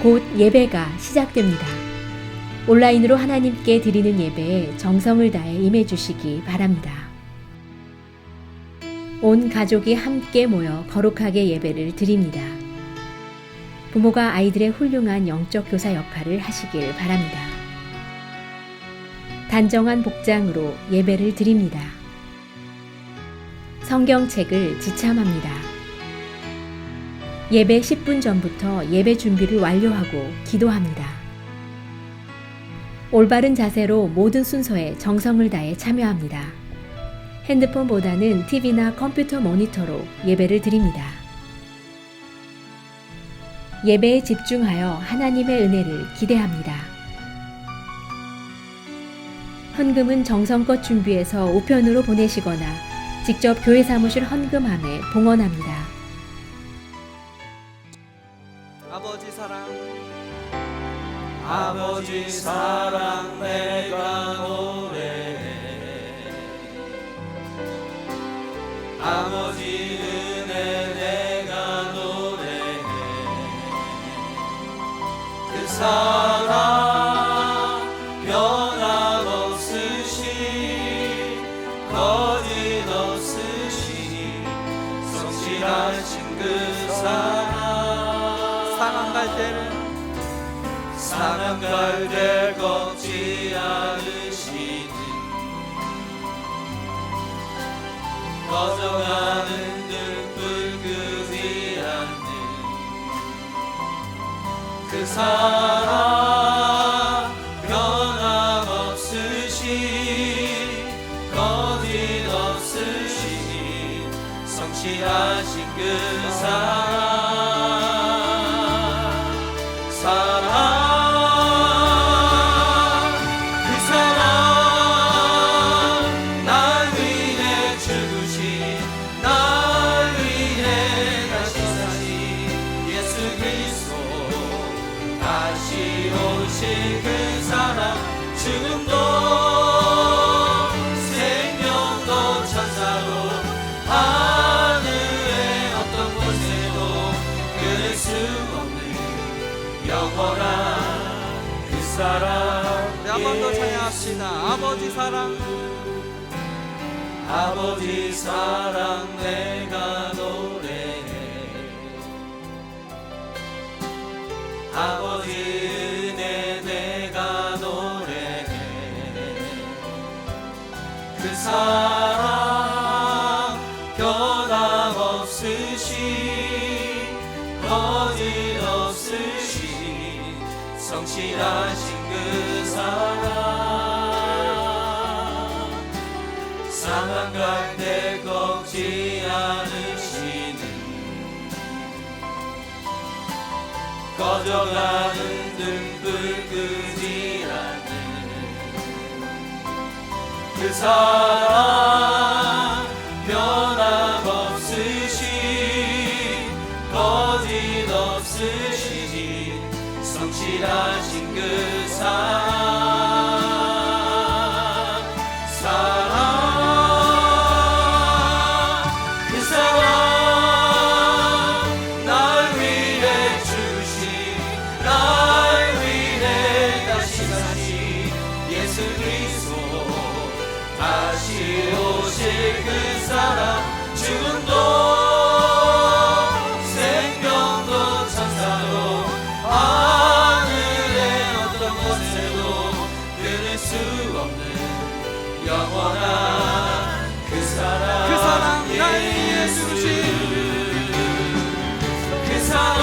곧 예배가 시작됩니다. 온라인으로 하나님께 드리는 예배에 정성을 다해 임해 주시기 바랍니다. 온 가족이 함께 모여 거룩하게 예배를 드립니다. 부모가 아이들의 훌륭한 영적 교사 역할을 하시길 바랍니다. 단정한 복장으로 예배를 드립니다. 성경책을 지참합니다. 예배 10분 전부터 예배 준비를 완료하고 기도합니다. 올바른 자세로 모든 순서에 정성을 다해 참여합니다. 핸드폰보다는 TV나 컴퓨터 모니터로 예배를 드립니다. 예배에 집중하여 하나님의 은혜를 기대합니다. 헌금은 정성껏 준비해서 우편으로 보내시거나 직접 교회 사무실 헌금함에 봉헌합니다. 아버지 사랑 내가 노래해. 아버지 은혜 내가 노래해. 그 사랑 변함없으시 거짓 없으시 성실하신 그 사랑 갈 때는 사랑 갈 때 걷지 않으시는 꺼져가는 등불 끄지 않는 그 사랑 변함없으시 거짓 없으시 성실하신 그 사랑 그 사랑 지금도 생명도 천사로 하늘의 어떤 곳에도 끊을 수 없는 영원한 그 사랑. 우리 한 번 더 찬양합시다. 아버지 사랑 아버지 사랑 내가 노래해. 아버지 그 사랑 변함없으시 거짓 없으시 성실하신 그 사랑 상한 갈 때 꺾지 않으시는 꺼져가는 등불 끄지 않는 그 사랑 변함없으시 거짓 없으시 성실하신 그 사랑 그 사랑 날 위해 주신 날 위해 다시 예수 그리스도 다시 오실 그 사랑 죽음도 생명도 천사도 하늘의 어떤 곳에도 끊을 수 없는 영원한 그 사랑 날 위해 주신 그 사랑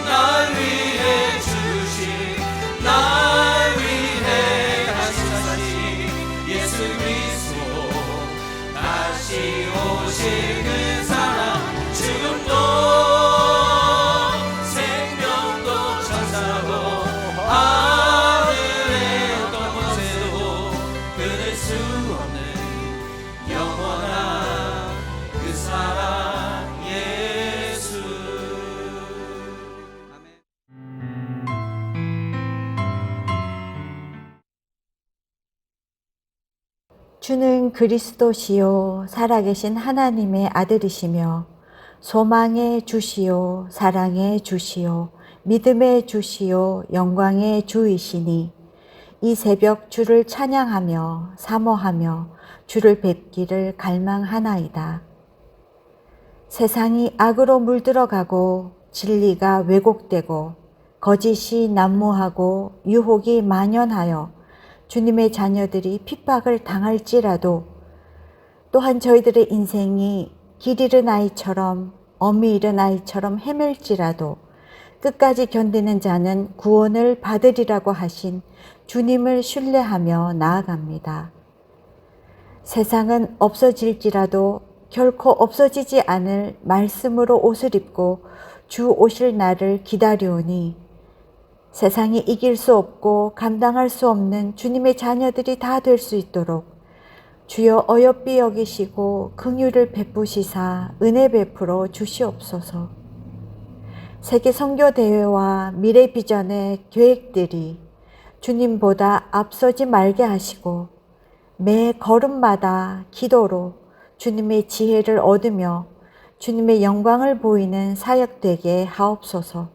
날 위해 주신 날 위해 예수 그리스도 다시 오실 그 사랑 죽음도 생명도 천사도 하늘의 어떤 곳에도 끊을 수 없는 영원한 그 사랑 예수. 아멘. 주는 그리스도시요 살아계신 하나님의 아들이시며 소망의 주시오, 사랑의 주시오, 믿음의 주시오, 영광의 주이시니 이 새벽 주를 찬양하며 사모하며 주를 뵙기를 갈망하나이다. 세상이 악으로 물들어가고 진리가 왜곡되고 거짓이 난무하고 유혹이 만연하여 주님의 자녀들이 핍박을 당할지라도 또한 저희들의 인생이 길 잃은 아이처럼 어미 잃은 아이처럼 헤맬지라도 끝까지 견디는 자는 구원을 받으리라고 하신 주님을 신뢰하며 나아갑니다. 세상은 없어질지라도 결코 없어지지 않을 말씀으로 옷을 입고 주 오실 날을 기다리오니 세상이 이길 수 없고 감당할 수 없는 주님의 자녀들이 다 될 수 있도록 주여 어여삐 여기시고 긍휼을 베푸시사 은혜 베풀어 주시옵소서. 세계 선교 대회와 미래 비전의 계획들이 주님보다 앞서지 말게 하시고 매 걸음마다 기도로 주님의 지혜를 얻으며 주님의 영광을 보이는 사역 되게 하옵소서.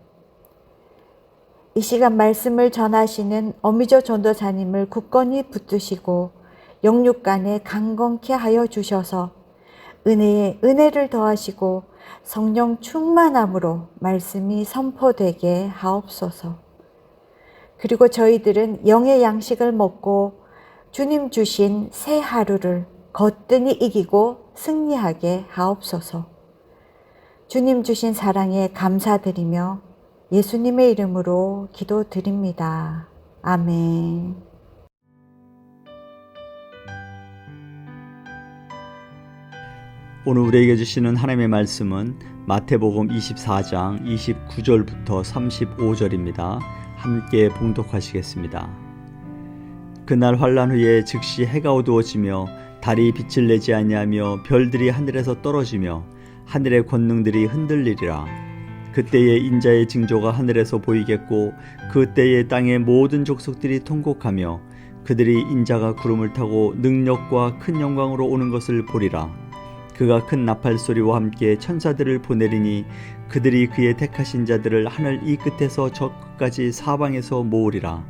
이 시간 말씀을 전하시는 어미조 전도사님을 굳건히 붙드시고 영육간에 강건케 하여 주셔서 은혜에 은혜를 더하시고 성령 충만함으로 말씀이 선포되게 하옵소서. 그리고 저희들은 영의 양식을 먹고 주님 주신 새 하루를 거뜬히 이기고 승리하게 하옵소서. 주님 주신 사랑에 감사드리며 예수님의 이름으로 기도드립니다. 아멘. 오늘 우리에게 주시는 하나님의 말씀은 마태복음 24장 29절부터 35절입니다. 함께 봉독하시겠습니다. 그날 환란 후에 즉시 해가 어두워지며 달이 빛을 내지 아니하며 별들이 하늘에서 떨어지며 하늘의 권능들이 흔들리리라. 그때에 인자의 징조가 하늘에서 보이겠고 그때에 땅의 모든 족속들이 통곡하며 그들이 인자가 구름을 타고 능력과 큰 영광으로 오는 것을 보리라. 그가 큰 나팔 소리와 함께 천사들을 보내리니 그들이 그의 택하신 자들을 하늘 이 끝에서 저 끝까지 사방에서 모으리라.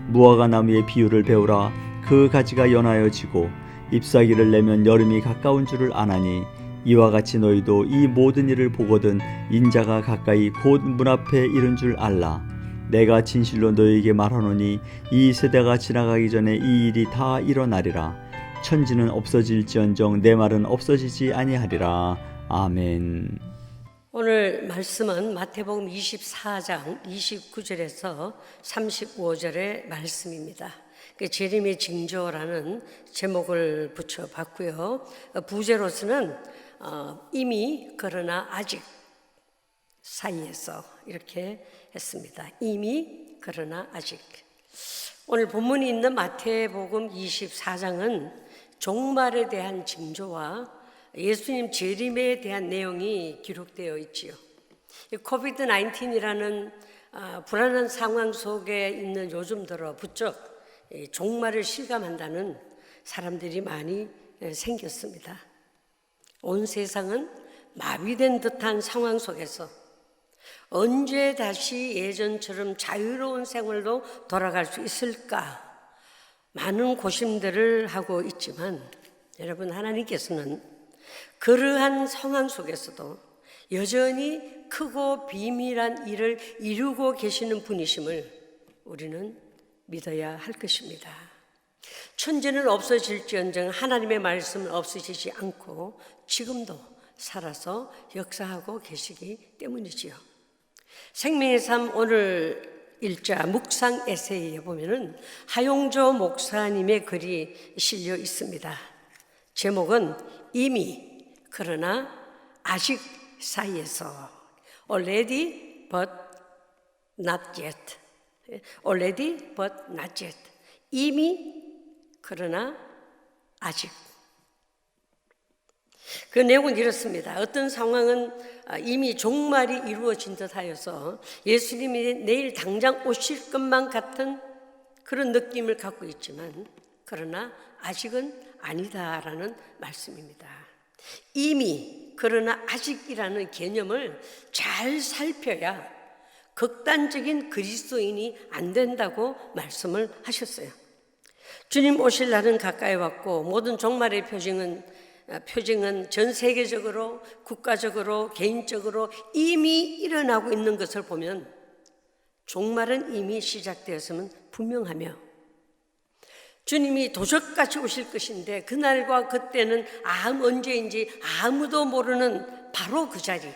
무화과 나무의 비유를 배우라. 그 가지가 연하여 지고 잎사귀를 내면 여름이 가까운 줄을 아나니 이와 같이 너희도 이 모든 일을 보거든 인자가 가까이 곧 문 앞에 이른 줄 알라. 내가 진실로 너희에게 말하노니 이 세대가 지나가기 전에 이 일이 다 일어나리라. 천지는 없어질지언정 내 말은 없어지지 아니하리라. 아멘. 오늘 말씀은 마태복음 24장 29절에서 35절의 말씀입니다. 재림의 징조라는 제목을 붙여봤고요. 부제로서는 이미 그러나 아직 사이에서 이렇게 했습니다. 이미 그러나 아직. 오늘 본문이 있는 마태복음 24장은 종말에 대한 징조와 예수님 재림에 대한 내용이 기록되어 있지요. 코비드 19이라는 불안한 상황 속에 있는 요즘 들어 부쩍 종말을 실감한다는 사람들이 많이 생겼습니다. 온 세상은 마비된 듯한 상황 속에서 언제 다시 예전처럼 자유로운 생활로 돌아갈 수 있을까? 많은 고심들을 하고 있지만 여러분, 하나님께서는 그러한 상황 속에서도 여전히 크고 비밀한 일을 이루고 계시는 분이심을 우리는 믿어야 할 것입니다. 천지는 없어질지언정 하나님의 말씀은 없어지지 않고 지금도 살아서 역사하고 계시기 때문이지요. 생명의 삶 오늘 일자 묵상 에세이에 보면은 하용조 목사님의 글이 실려 있습니다. 제목은 이미 그러나 아직 사이에서 already but not yet. already but not yet. 이미 그러나 아직. 그 내용은 이렇습니다. 어떤 상황은 이미 종말이 이루어진 듯 하여서 예수님이 내일 당장 오실 것만 같은 그런 느낌을 갖고 있지만 그러나 아직은 아니다라는 말씀입니다. 이미 그러나 아직이라는 개념을 잘 살펴야 극단적인 그리스도인이 안 된다고 말씀을 하셨어요. 주님 오실 날은 가까이 왔고 모든 종말의 표징은 전 세계적으로, 국가적으로, 개인적으로 이미 일어나고 있는 것을 보면 종말은 이미 시작되었으면 분명하며 주님이 도적같이 오실 것인데 그날과 그때는 언제인지 아무도 모르는 바로 그 자리,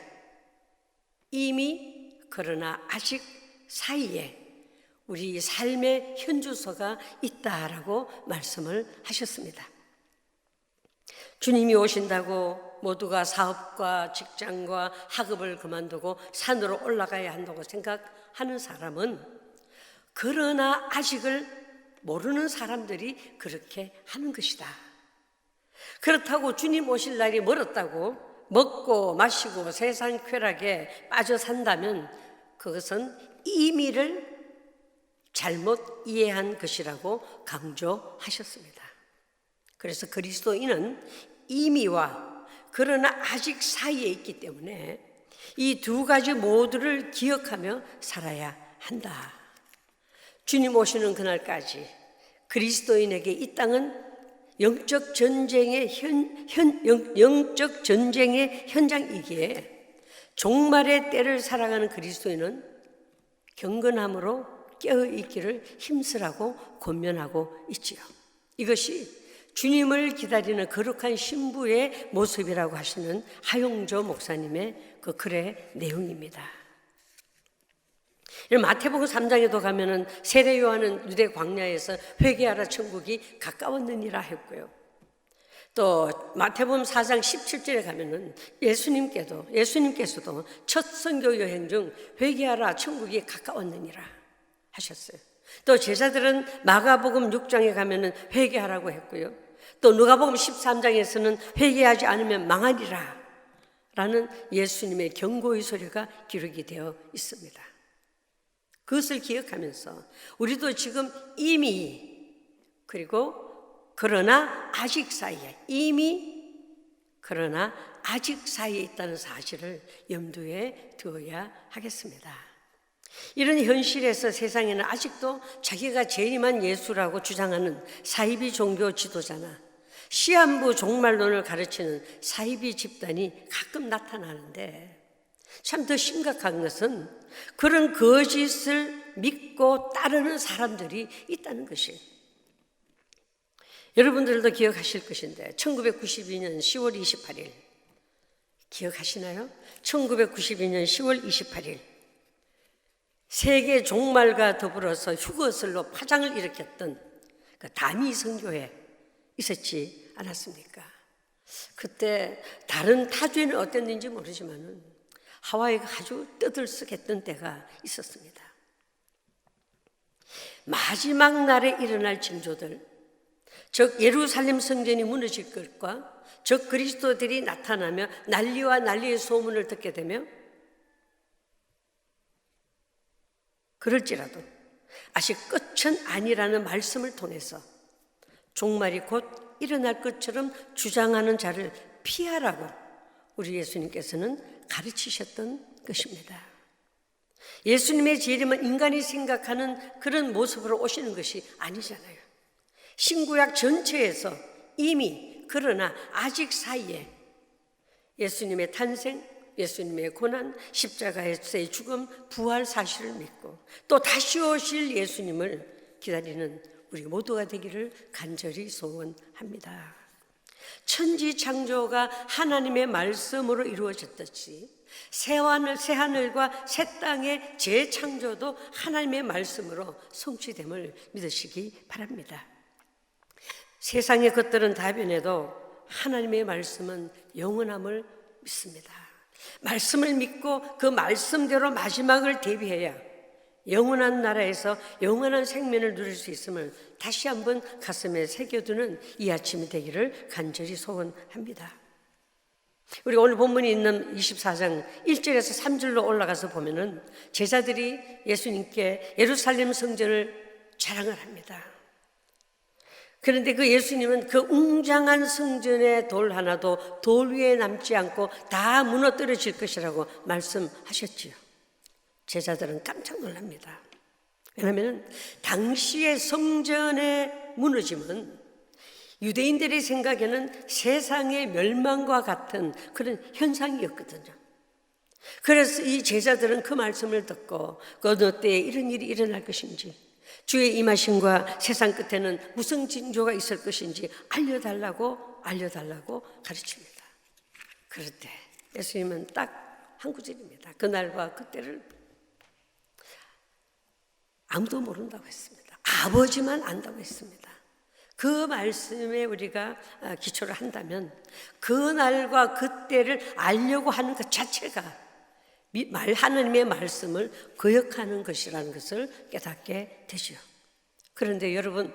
이미 그러나 아직 사이에 우리 삶의 현주소가 있다라고 말씀을 하셨습니다. 주님이 오신다고 모두가 사업과 직장과 학업을 그만두고 산으로 올라가야 한다고 생각하는 사람은 그러나 아직을 모르는 사람들이 그렇게 하는 것이다. 그렇다고 주님 오실 날이 멀었다고 먹고 마시고 세상 쾌락에 빠져 산다면 그것은 이미를 잘못 이해한 것이라고 강조하셨습니다. 그래서 그리스도인은 이미와 그러나 아직 사이에 있기 때문에 이 두 가지 모두를 기억하며 살아야 한다. 주님 오시는 그날까지 그리스도인에게 이 땅은 영적 전쟁의 현장이기에 종말의 때를 살아가는 그리스도인은 경건함으로 깨어있기를 힘쓰라고 권면하고 있지요. 이것이 주님을 기다리는 거룩한 신부의 모습이라고 하시는 하용조 목사님의 그 글의 내용입니다. 마태복음 3장에도 가면은 세례 요한은 유대 광야에서 회개하라 천국이 가까웠느니라 했고요. 또 마태복음 4장 17절에 가면은 예수님께서도 첫 선교 여행 중 회개하라 천국이 가까웠느니라 하셨어요. 또 제자들은 마가복음 6장에 가면은 회개하라고 했고요. 또 누가복음 13장에서는 회개하지 않으면 망하리라 라는 예수님의 경고의 소리가 기록이 되어 있습니다. 그것을 기억하면서 우리도 지금 이미 그리고 그러나 아직 사이에 그러나 아직 사이에 있다는 사실을 염두에 두어야 하겠습니다. 이런 현실에서 세상에는 아직도 자기가 재림한 예수라고 주장하는 사이비 종교 지도자나 시한부 종말론을 가르치는 사이비 집단이 가끔 나타나는데 참 더 심각한 것은 그런 거짓을 믿고 따르는 사람들이 있다는 것이에요. 여러분들도 기억하실 것인데 1992년 10월 28일 기억하시나요? 1992년 10월 28일 세계 종말과 더불어서 휴거설로 파장을 일으켰던 그 다미 선교회 있었지 않았습니까? 그때 다른 타주에는 어땠는지 모르지만은 하와이가 아주 떠들썩했던 때가 있었습니다. 마지막 날에 일어날 징조들, 즉 예루살렘 성전이 무너질 것과 즉 그리스도들이 나타나며 난리와 난리의 소문을 듣게 되며 그럴지라도 아직 끝은 아니라는 말씀을 통해서 종말이 곧 일어날 것처럼 주장하는 자를 피하라고 우리 예수님께서는 가르치셨던 것입니다. 예수님의 재림은 인간이 생각하는 그런 모습으로 오시는 것이 아니잖아요. 신구약 전체에서 이미 그러나 아직 사이에 예수님의 탄생, 예수님의 고난, 십자가에서의 죽음, 부활 사실을 믿고 또 다시 오실 예수님을 기다리는 우리 모두가 되기를 간절히 소원합니다. 천지 창조가 하나님의 말씀으로 이루어졌듯이 새하늘과 새 땅의 재창조도 하나님의 말씀으로 성취됨을 믿으시기 바랍니다. 세상의 것들은 다 변해도 하나님의 말씀은 영원함을 믿습니다. 말씀을 믿고 그 말씀대로 마지막을 대비해야 영원한 나라에서 영원한 생명을 누릴 수 있음을 다시 한번 가슴에 새겨두는 이 아침이 되기를 간절히 소원합니다. 우리 오늘 본문이 있는 24장 1절에서 3절로 올라가서 보면은 제자들이 예수님께 예루살렘 성전을 자랑을 합니다. 그런데 그 예수님은 그 웅장한 성전의 돌 하나도 돌 위에 남지 않고 다 무너뜨려질 것이라고 말씀하셨지요. 제자들은 깜짝 놀랍니다. 왜냐하면 당시의 성전의 무너짐은 유대인들의 생각에는 세상의 멸망과 같은 그런 현상이었거든요. 그래서 이 제자들은 그 말씀을 듣고 그 어느 때에 이런 일이 일어날 것인지, 주의 임하심과 세상 끝에는 무슨 징조가 있을 것인지 알려달라고 가르칩니다. 그럴 때 예수님은 딱 한 구절입니다. 그날과 그때를 아무도 모른다고 했습니다. 아버지만 안다고 했습니다. 그 말씀에 우리가 기초를 한다면 그날과 그때를 알려고 하는 것 자체가 하나님의 말씀을 거역하는 것이라는 것을 깨닫게 되죠. 그런데 여러분,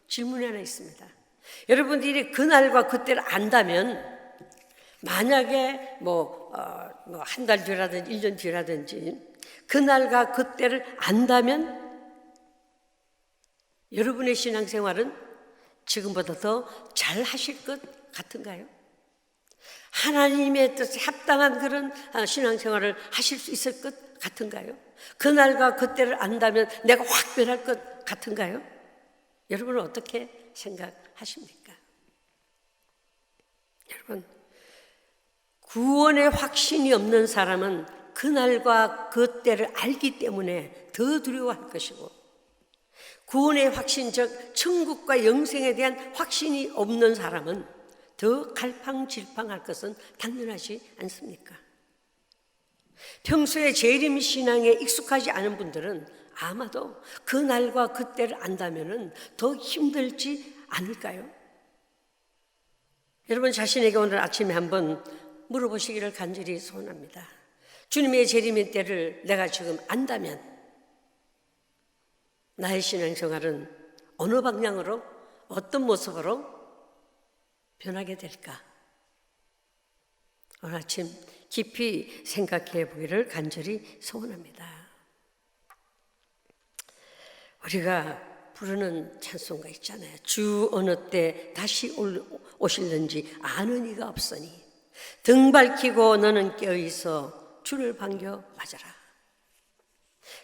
질문이 하나 있습니다. 여러분들이 그날과 그때를 안다면 만약에 한 달 뒤라든지 1년 뒤라든지 그날과 그때를 안다면 여러분의 신앙생활은 지금보다 더 잘 하실 것 같은가요? 하나님의 뜻에 합당한 그런 신앙생활을 하실 수 있을 것 같은가요? 그날과 그때를 안다면 내가 확 변할 것 같은가요? 여러분은 어떻게 생각하십니까? 여러분, 구원의 확신이 없는 사람은 그날과 그때를 알기 때문에 더 두려워할 것이고, 구원의 확신, 즉 천국과 영생에 대한 확신이 없는 사람은 더 갈팡질팡할 것은 당연하지 않습니까? 평소에 재림 신앙에 익숙하지 않은 분들은 아마도 그날과 그때를 안다면 더 힘들지 않을까요? 여러분 자신에게 오늘 아침에 한번 물어보시기를 간절히 소원합니다. 주님의 재림의 때를 내가 지금 안다면 나의 신앙생활은 어느 방향으로, 어떤 모습으로 변하게 될까? 오늘 아침 깊이 생각해 보기를 간절히 소원합니다. 우리가 부르는 찬송가 있잖아요. 주 어느 때 다시 오실는지 아는 이가 없으니 등 밝히고 너는 깨어있어 주를 반겨 맞아라.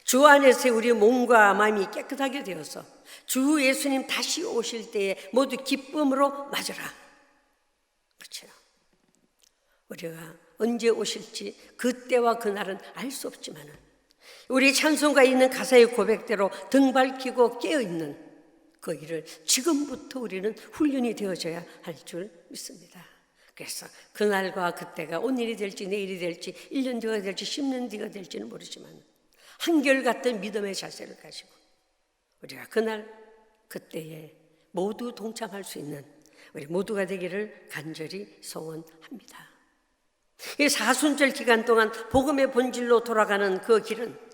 주 안에서 우리 몸과 마음이 깨끗하게 되어서 주 예수님 다시 오실 때에 모두 기쁨으로 맞아라. 그렇죠? 우리가 언제 오실지 그때와 그날은 알 수 없지만 우리 찬송가에 있는 가사의 고백대로 등 밝히고 깨어있는 그 일을 지금부터 우리는 훈련이 되어져야 할 줄 믿습니다. 그래서 그날과 그때가 오늘이 될지 내일이 될지 1년 뒤가 될지 10년 뒤가 될지는 모르지만 한결같은 믿음의 자세를 가지고 우리가 그날 그때에 모두 동참할 수 있는 우리 모두가 되기를 간절히 소원합니다. 이 사순절 기간 동안 복음의 본질로 돌아가는 그 길은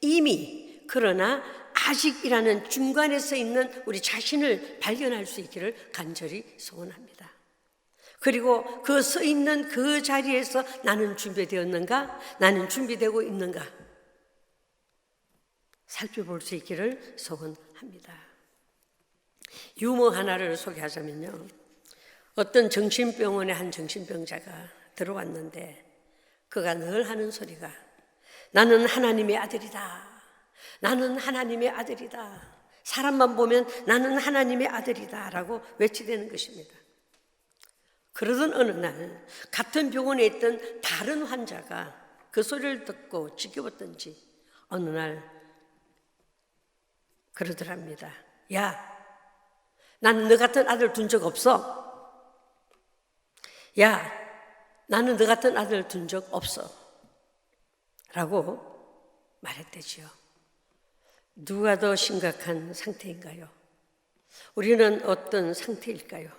이미 그러나 아직이라는 중간에 서 있는 우리 자신을 발견할 수 있기를 간절히 소원합니다. 그리고 그 서 있는 그 자리에서 나는 준비되었는가? 나는 준비되고 있는가? 살펴볼 수 있기를 소원합니다. 유머 하나를 소개하자면요. 어떤 정신병원에 한 정신병자가 들어왔는데 그가 늘 하는 소리가 나는 하나님의 아들이다. 나는 하나님의 아들이다. 사람만 보면 나는 하나님의 아들이다 라고 외치대는 것입니다. 그러던 어느 날 같은 병원에 있던 다른 환자가 그 소리를 듣고 지켜봤던지 어느 날 그러더랍니다. 야, 나는 너 같은 아들 둔 적 없어. 야, 나는 너 같은 아들 둔 적 없어. 라고 말했대지요. 누가 더 심각한 상태인가요? 우리는 어떤 상태일까요?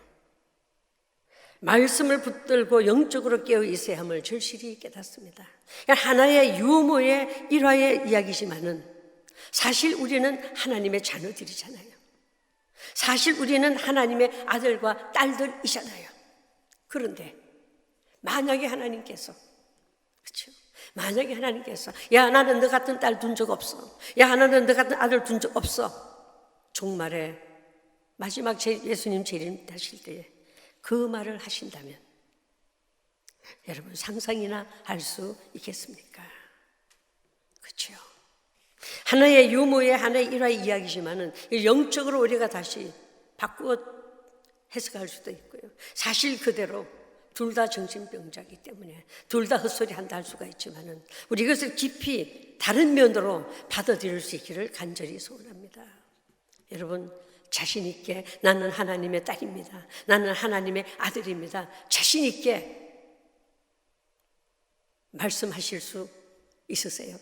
말씀을 붙들고 영적으로 깨어 있어야 함을 절실히 깨닫습니다. 하나의 유모의 일화의 이야기지만은 사실 우리는 하나님의 자녀들이잖아요. 사실 우리는 하나님의 아들과 딸들이잖아요. 그런데 만약에 하나님께서 그렇죠? 만약에 하나님께서 야 나는 너 같은 딸 둔 적 없어. 야 나는 너 같은 아들 둔 적 없어. 종말에 마지막 예수님 재림하실 때에 그 말을 하신다면 여러분 상상이나 할 수 있겠습니까? 그렇죠? 하나의 유머의 하나의 일화의 이야기지만은 영적으로 우리가 다시 바꾸어 해석할 수도 있고요. 사실 그대로 둘 다 정신병자이기 때문에 둘 다 헛소리 한다 할 수가 있지만은 우리 이것을 깊이 다른 면으로 받아들일 수 있기를 간절히 소원합니다. 여러분 자신 있게 나는 하나님의 딸입니다. 나는 하나님의 아들입니다. 자신 있게 말씀하실 수 있으세요?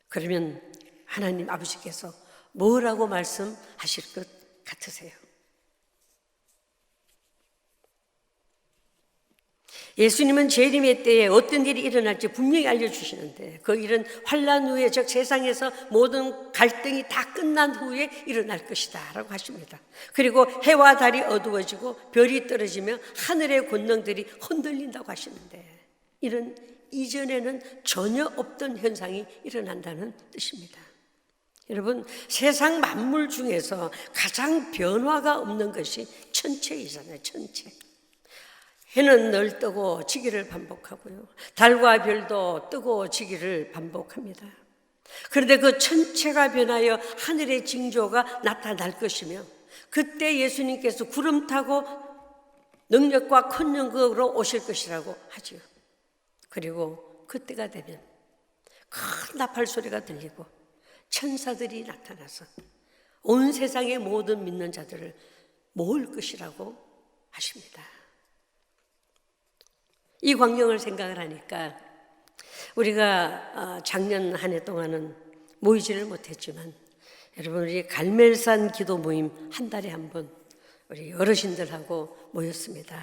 그러면 하나님 아버지께서 뭐라고 말씀하실 것 같으세요? 예수님은 재림의 때에 어떤 일이 일어날지 분명히 알려주시는데 그 일은 환난 후에 즉 세상에서 모든 갈등이 다 끝난 후에 일어날 것이다 라고 하십니다. 그리고 해와 달이 어두워지고 별이 떨어지며 하늘의 권능들이 흔들린다고 하시는데 이런 이전에는 전혀 없던 현상이 일어난다는 뜻입니다. 여러분 세상 만물 중에서 가장 변화가 없는 것이 천체이잖아요. 천체. 해는 늘 뜨고 지기를 반복하고요. 달과 별도 뜨고 지기를 반복합니다. 그런데 그 천체가 변하여 하늘의 징조가 나타날 것이며 그때 예수님께서 구름 타고 능력과 큰 영광으로 오실 것이라고 하죠. 그리고 그때가 되면 큰 나팔 소리가 들리고 천사들이 나타나서 온 세상의 모든 믿는 자들을 모을 것이라고 하십니다. 이 광경을 생각을 하니까 우리가 작년 한 해 동안은 모이지를 못했지만 여러분 우리 갈멜산 기도 모임 한 달에 한 번 우리 어르신들하고 모였습니다.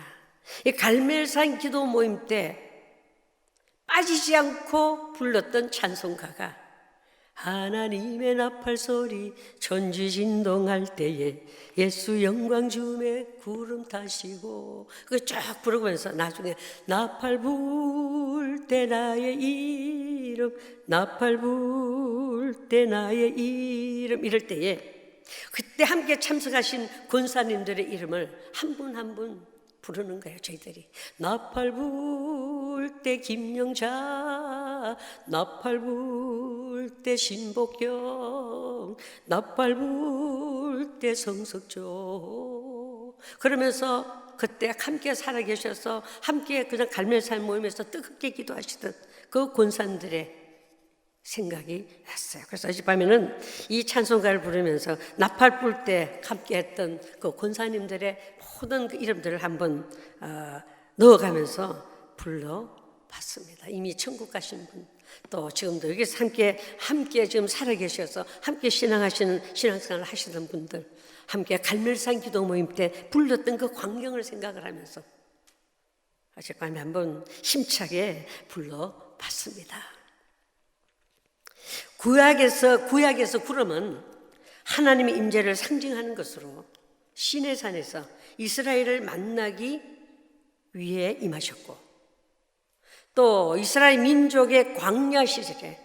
이 갈멜산 기도 모임 때 빠지지 않고 불렀던 찬송가가 하나님의 나팔 소리 천지 진동할 때에 예수 영광 주매 구름 타시고 그거 쫙 부르면서 나중에 나팔 불 때 나의 이름 나팔 불 때 나의 이름 이럴 때에 그때 함께 참석하신 권사님들의 이름을 한 분 한 분 부르는 거예요. 저희들이 나팔 불 때 김영자 나팔 불 때 신복경 나팔 불 때 성석조 그러면서 그때 함께 살아계셔서 함께 그냥 갈멜산 모임에서 뜨겁게 기도하시던 그 권사님들의 생각이 났어요. 그래서 어젯밤에는 이 찬송가를 부르면서 나팔 불 때 함께 했던 그 권사님들의 모든 그 이름들을 한번 넣어가면서 불러봤습니다. 이미 천국 가신 분, 또 지금도 여기서 함께 지금 살아계셔서 함께 신앙생활을 하시던 분들, 함께 갈멜산 기도 모임 때 불렀던 그 광경을 생각을 하면서 어젯밤에 한번 힘차게 불러봤습니다. 구약에서 구름은 하나님의 임재를 상징하는 것으로 시내산에서 이스라엘을 만나기 위해 임하셨고 또 이스라엘 민족의 광야 시절에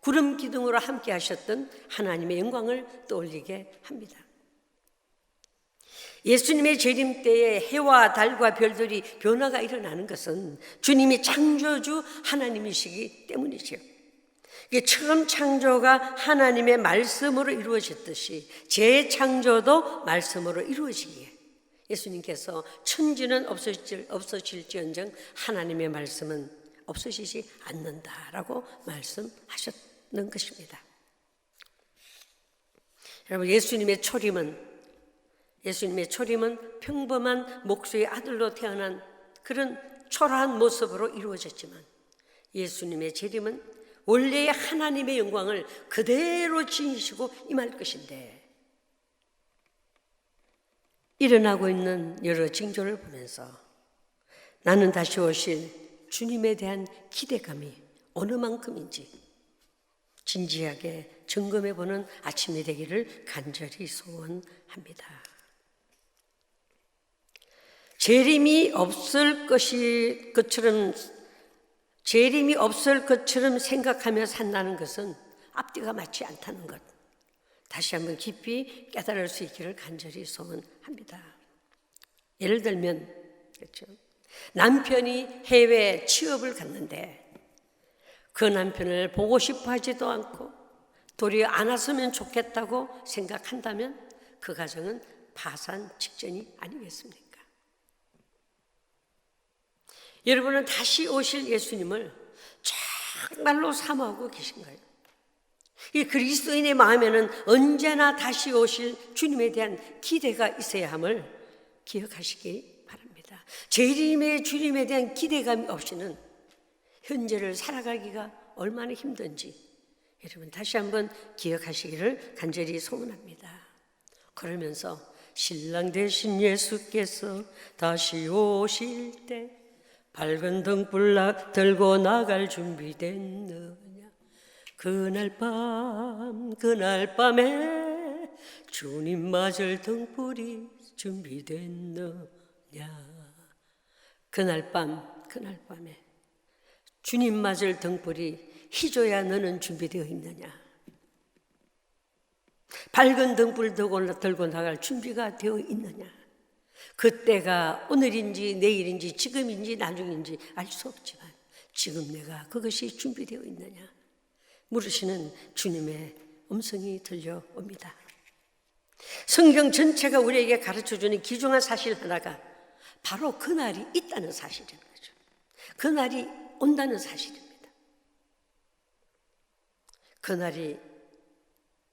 구름 기둥으로 함께 하셨던 하나님의 영광을 떠올리게 합니다. 예수님의 재림 때에 해와 달과 별들이 변화가 일어나는 것은 주님이 창조주 하나님이시기 때문이죠. 처음 창조가 하나님의 말씀으로 이루어졌듯이 재창조도 말씀으로 이루어지기에 예수님께서 천지는 없어질지언정 하나님의 말씀은 없어지지 않는다라고 말씀하셨는 것입니다. 여러분 예수님의 초림은 평범한 목수의 아들로 태어난 그런 초라한 모습으로 이루어졌지만 예수님의 재림은 원래의 하나님의 영광을 그대로 지니시고 임할 것인데 일어나고 있는 여러 징조를 보면서 나는 다시 오실 주님에 대한 기대감이 어느 만큼인지 진지하게 점검해 보는 아침이 되기를 간절히 소원합니다. 재림이 없을 것처럼 생각하며 산다는 것은 앞뒤가 맞지 않다는 것. 다시 한번 깊이 깨달을 수 있기를 간절히 소원합니다. 예를 들면 그렇죠. 남편이 해외 취업을 갔는데 그 남편을 보고 싶어 하지도 않고 도리어 안 왔으면 좋겠다고 생각한다면 그 가정은 파산 직전이 아니겠습니까? 여러분은 다시 오실 예수님을 정말로 사모하고 계신가요? 이 그리스도인의 마음에는 언제나 다시 오실 주님에 대한 기대가 있어야 함을 기억하시기 바랍니다. 재림의 주님에 대한 기대감이 없이는 현재를 살아가기가 얼마나 힘든지 여러분 다시 한번 기억하시기를 간절히 소원합니다. 그러면서 신랑 되신 예수께서 다시 오실 때 밝은 등불 들고 나갈 준비됐느냐. 그날 밤에 주님 맞을 등불이 준비됐느냐. 그날 밤에 주님 맞을 등불이 희조야 너는 준비되어 있느냐. 밝은 등불 들고 나갈 준비가 되어 있느냐. 그때가 오늘인지 내일인지 지금인지 나중인지 알 수 없지만 지금 내가 그것이 준비되어 있느냐 물으시는 주님의 음성이 들려옵니다. 성경 전체가 우리에게 가르쳐주는 귀중한 사실 하나가 바로 그날이 있다는 사실인 거죠. 그날이 온다는 사실입니다. 그날이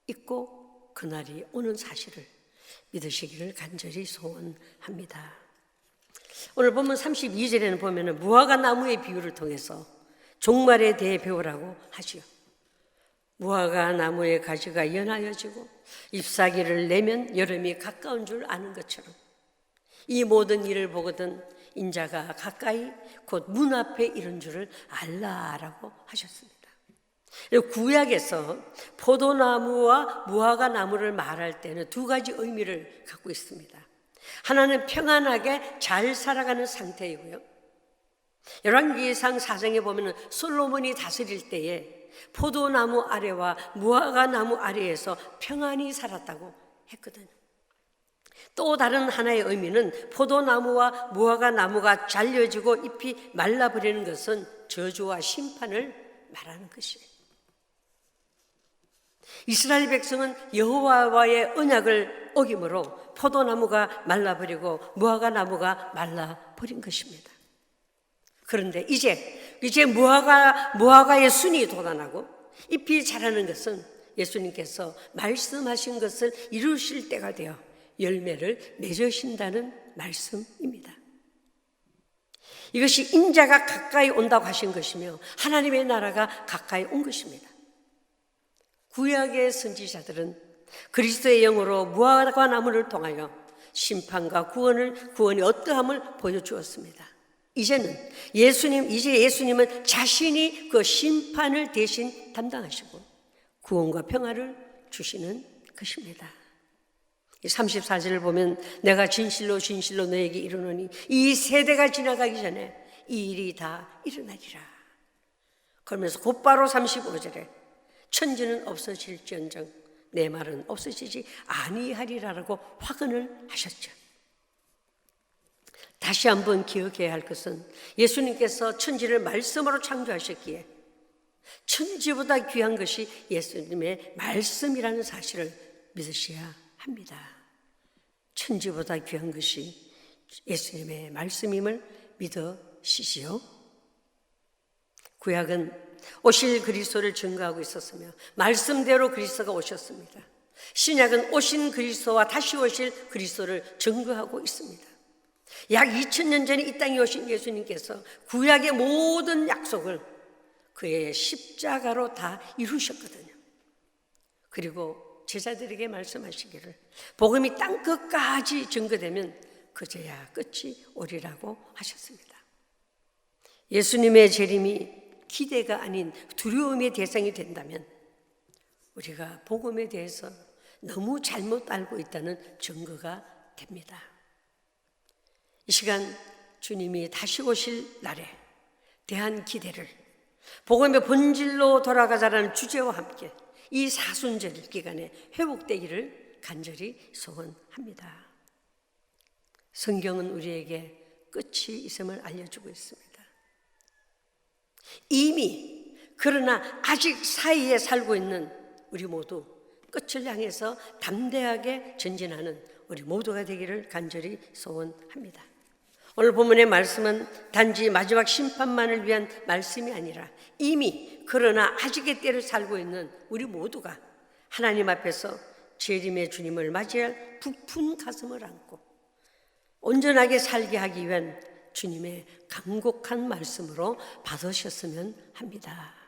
있고 그날이 오는 사실을 믿으시기를 간절히 소원합니다. 오늘 본문 32절에는 보면은 무화과 나무의 비유를 통해서 종말에 대해 배우라고 하지요. 무화과 나무의 가지가 연하여지고 잎사귀를 내면 여름이 가까운 줄 아는 것처럼 이 모든 일을 보거든 인자가 가까이 곧 문 앞에 이른 줄을 알라라고 하셨습니다. 구약에서 포도나무와 무화과 나무를 말할 때는 두 가지 의미를 갖고 있습니다. 하나는 평안하게 잘 살아가는 상태이고요. 열왕기상 4장에 보면 솔로몬이 다스릴 때에 포도나무 아래와 무화과 나무 아래에서 평안히 살았다고 했거든요. 또 다른 하나의 의미는 포도나무와 무화과 나무가 잘려지고 잎이 말라버리는 것은 저주와 심판을 말하는 것이에요. 이스라엘 백성은 여호와와의 언약을 어김으로 포도나무가 말라버리고 무화과 나무가 말라버린 것입니다. 그런데 이제 무화과의 순이 돋아나고 잎이 자라는 것은 예수님께서 말씀하신 것을 이루실 때가 되어 열매를 맺으신다는 말씀입니다. 이것이 인자가 가까이 온다고 하신 것이며 하나님의 나라가 가까이 온 것입니다. 구약의 선지자들은 그리스도의 영으로 무화과 나무를 통하여 심판과 구원이 어떠함을 보여주었습니다. 이제 예수님은 자신이 그 심판을 대신 담당하시고 구원과 평화를 주시는 것입니다. 34절을 보면 내가 진실로 너에게 이르노니 이 세대가 지나가기 전에 이 일이 다 일어나리라. 그러면서 곧바로 35절에 천지는 없어질지언정 내 말은 없어지지 아니하리라라고 확언을 하셨죠. 다시 한번 기억해야 할 것은 예수님께서 천지를 말씀으로 창조하셨기에 천지보다 귀한 것이 예수님의 말씀이라는 사실을 믿으셔야 합니다. 천지보다 귀한 것이 예수님의 말씀임을 믿으시지요. 구약은 오실 그리스도를 증거하고 있었으며 말씀대로 그리스도가 오셨습니다. 신약은 오신 그리스도와 다시 오실 그리스도를 증거하고 있습니다. 약 2000년 전에 이 땅에 오신 예수님께서 구약의 모든 약속을 그의 십자가로 다 이루셨거든요. 그리고 제자들에게 말씀하시기를 복음이 땅 끝까지 증거되면 그제야 끝이 오리라고 하셨습니다. 예수님의 재림이 기대가 아닌 두려움의 대상이 된다면 우리가 복음에 대해서 너무 잘못 알고 있다는 증거가 됩니다. 이 시간 주님이 다시 오실 날에 대한 기대를 복음의 본질로 돌아가자라는 주제와 함께 이 사순절 기간에 회복되기를 간절히 소원합니다. 성경은 우리에게 끝이 있음을 알려주고 있습니다. 이미 그러나 아직 사이에 살고 있는 우리 모두 끝을 향해서 담대하게 전진하는 우리 모두가 되기를 간절히 소원합니다. 오늘 본문의 말씀은 단지 마지막 심판만을 위한 말씀이 아니라 이미 그러나 아직의 때를 살고 있는 우리 모두가 하나님 앞에서 재림의 주님을 맞이할 부푼 가슴을 안고 온전하게 살게 하기 위한 주님의 간곡한 말씀으로 받으셨으면 합니다.